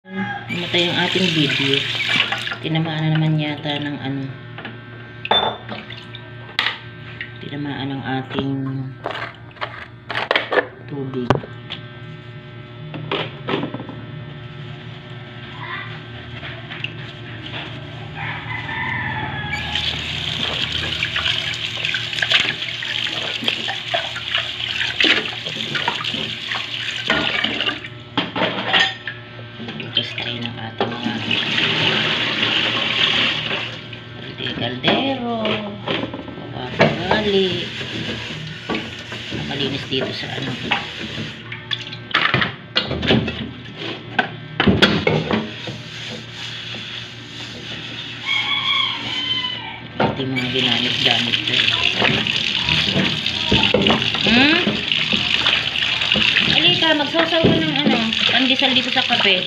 Namatay ang ating video. Tinamaan na naman yata ng tinamaan ng ating tubig. Bukas tayo ng ating mga kaldero, kagali. Malinis dito sa ating mga ginamit-gamit ko. Halika, magsasaw ko ng pandesal dito sa kape.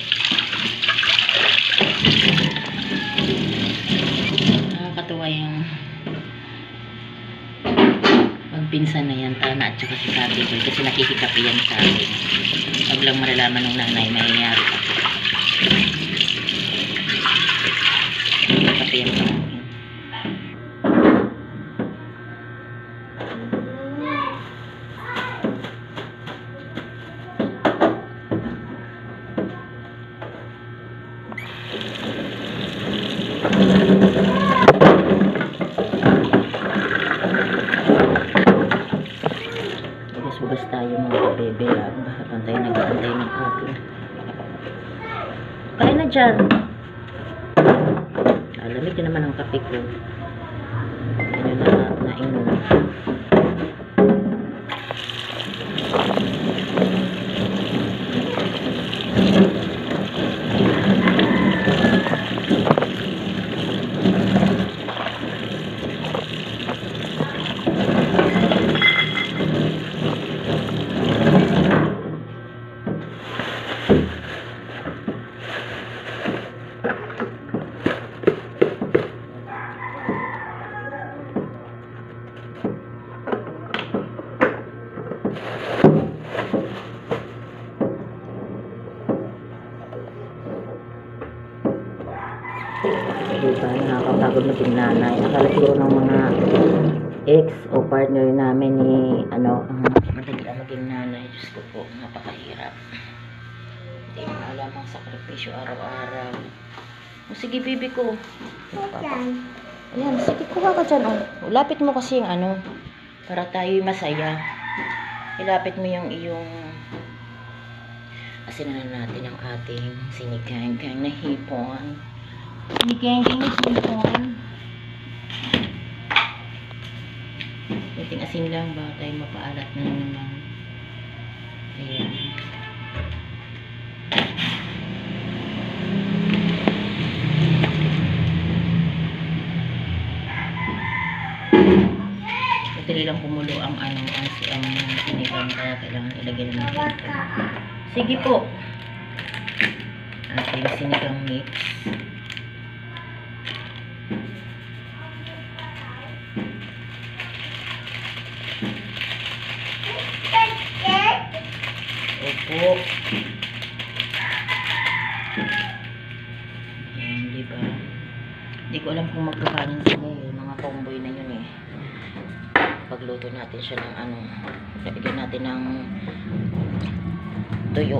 Nakakatuwa yung magpinsan na yan, Tana at saka si Kati Boy, kasi nakikikape yan sa akin. Wag lang malalaman ng nanay, mayayari ka. Kape yan sa akin. Bugas tayo mga kabebe, habang tayo nag-aantay ng kape. Kaya na dyan. Alamig na naman ang kape ko. Ano na nainom. Diba, nakakapagod na din nanay. Akala siguro ng mga ex o partner namin ni madali maging nanay. Diyos ko po, napakahirap. Hindi mo alam ang sakripisyo araw-araw. Sige, bibi ko. Ayan, sige, kuha ka dyan. Lapit mo kasi yung para tayo'y masaya. Ilapit mo yung iyong asinan natin ang ating sinigang na hipon. Sinigang na hipon. Kunting asin lang ba tayo mapaalat na naman. Ayan. Dali lang kumulo ang sinigang, kaya kailangan ilagay natin ito. Sige po. Ating sinigang mix. Opo. Ayan, diba? Hindi ko alam kung magkakanin sila mga tomboy na yun pagluto natin siya ng lagyan natin ng tuyo.